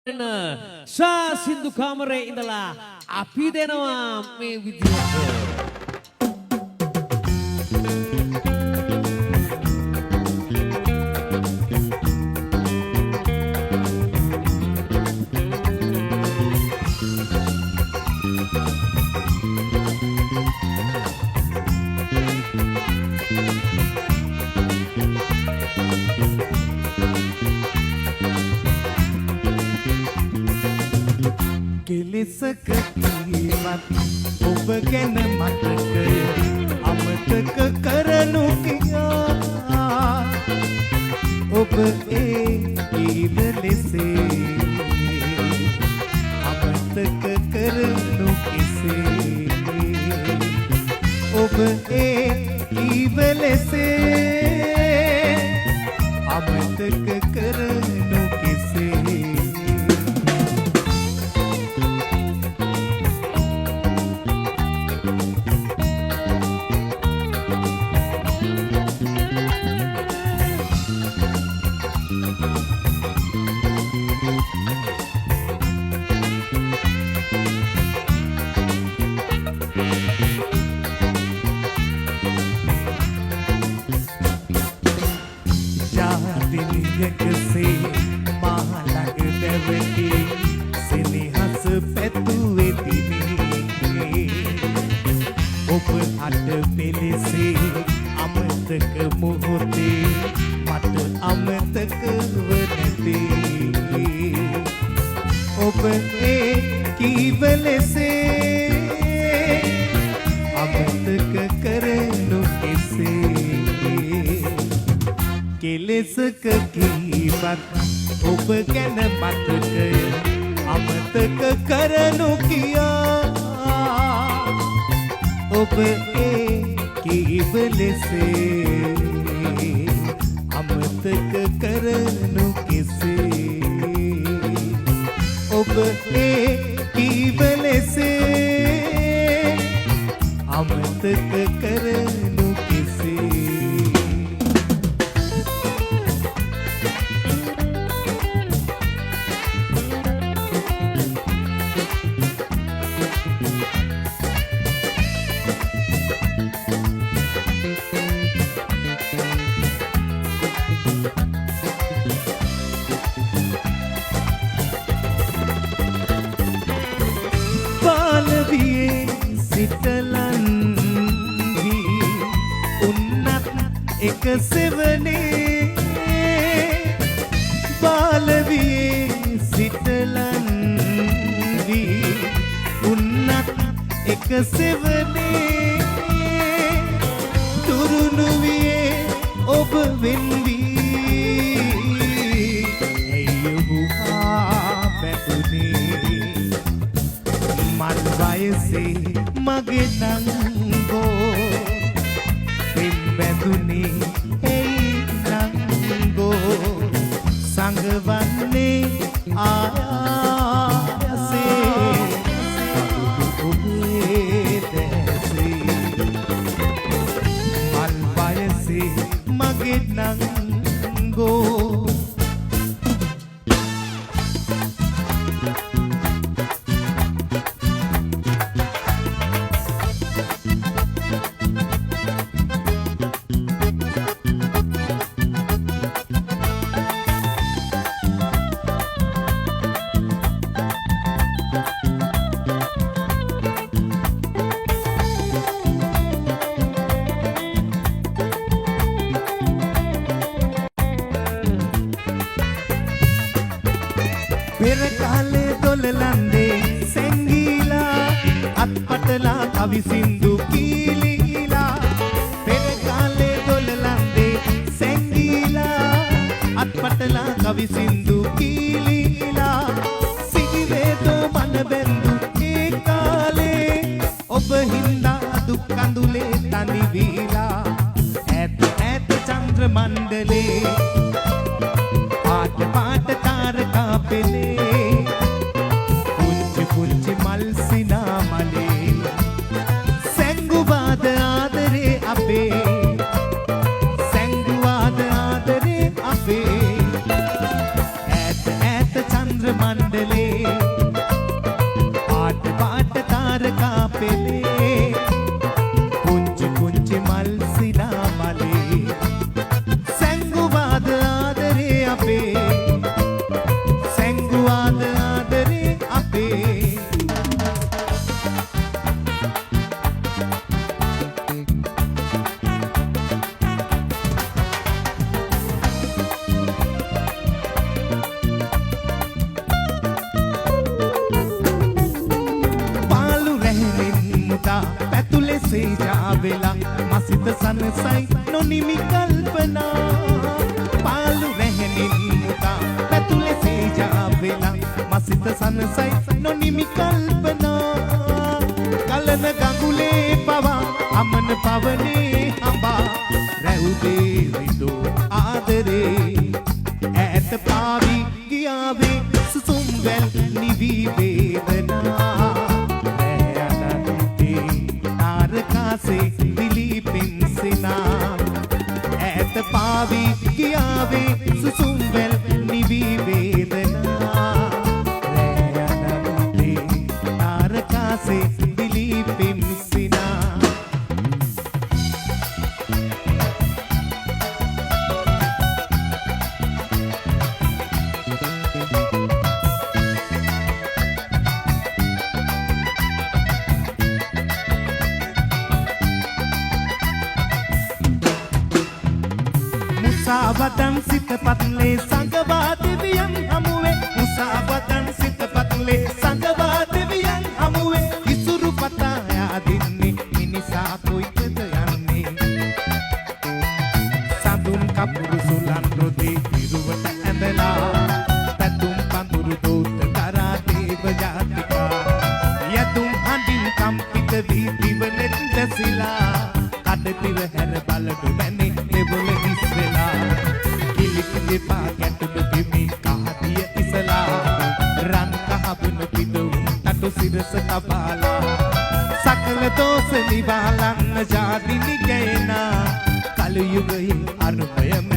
ශා සින්දු කාමරේ ඉඳලා අපි දෙනවා මේ විදියට කෙලෙසක කීවත් ඔබ ගැන මතක අමතක කරනු කියා ඔබ කීව ලෙසේ අමතක කරනු කෙසේ ඔබ කීව ලෙසේ අමතක කරනු කෙසේ යකසේ මහලඟ දැවටි සෙනෙහස පැතුවෙතිනේ ඔබ අට පෙලෙසේ අමතක මොහොතේ මට අමතක වනදී ඔබ කීව ලෙසේ අමතක කරනු කෙසේ කෙලෙසක කීවත් ඔබ ගැන මතකය අමතක කරනු කියා ඔබ කීව ලෙසේ අමතක කරනු කෙසේ ඔබ කීව ලෙසේ අමතක කරනු කෙසේ සිටලන්වි උන්නත් එක සෙවනේ බාලවියේ සිටලන්වි උන්නත් එක සෙවනේ තුරුණුවියේ ඔබ වෙන්වී ඇයි ඔබ පැතුනේ මල් වයසේ මගේ නංගෝ පෙම් බැඳුනේ එයි නංගෝ සංගවන්නේ ආයසේ ඔබේ දැසේ මල් වයසේ මගේ නංගෝ පෙර කාලේ දොළලන්දේ සැංගීලා අත්පටලා කවි සින්දු කීලීලා පෙර කාලේ දොළලන්දේ සැංගීලා අත්පටලා කවි සින්දු කීලීලා සිහිවේදෝ මන බැන්දු ඒ කාලේ ඔබ හින්දා දුක් කඳුලේ තනි වීලා ඈත ඈත චන්ද්‍ර මණ්ඩලේ පාට පාට තාරකා පෙළේ පුංචි පුංචි මල් සිනා මලේ සැංගුවාද ආදරේ අපේ සැංගුවාද ආදරේ අපේ ඈත ඈත මණ්ඩලේ පාට පාට තාරකා පෙළේ කුංචි කුංචි මල් සිනා මලේ සැංගුවාද ආදරේ අපේ සැංගුවාද ආදරේ අපේ පැතුලේ සේජාවෙලා මසිත සනසයි නොනිමි කල්පනා පාලු රැහෙනින් මුදා පැතුලේ සේජාවෙලා මසිත සනසයි නොනිමි කල්පනා කලන ගඟුලේ පවා අමන පවනේ හඹා රැවුදේ රිදෝ ආදරේ ඈත පාවි ගියාවේ සුසුම් වැල් නිවි වේදනා से दिली पिंसिना ऐत पावी कियावे सुसुम्बल निवि वेदना रैनते तारका से दिली पिंसिना मुसावदन सित पतले संगवा देवियन हमुवे मुसावदन सित पतले संगवा देवियन हमुवे इസുරු පතා යාදින්නේ මිනිසා කොයිද යන්නේ සඳුන් කපුරු සුලන් රොදේ ඉරුවට ඇඳලා පැතුම් පඳුරු දෝත කරා දේව ජාතිකා යතුම් හඳින් කම්පිත වී දිවනෙත් දැසිලා කඩතිර හැර බලඩු බැනේ දෙවොල ඉස්සලා කිලිටි දෙපා ගැටුණු බිමි කහදිය ඉසලා රන් කහබුන පිදුම් තටු සිරස තබාලා සකල දෝෂ නිවාලන්න ජාතිනි ගේනා කලයුගයේ අනුපයම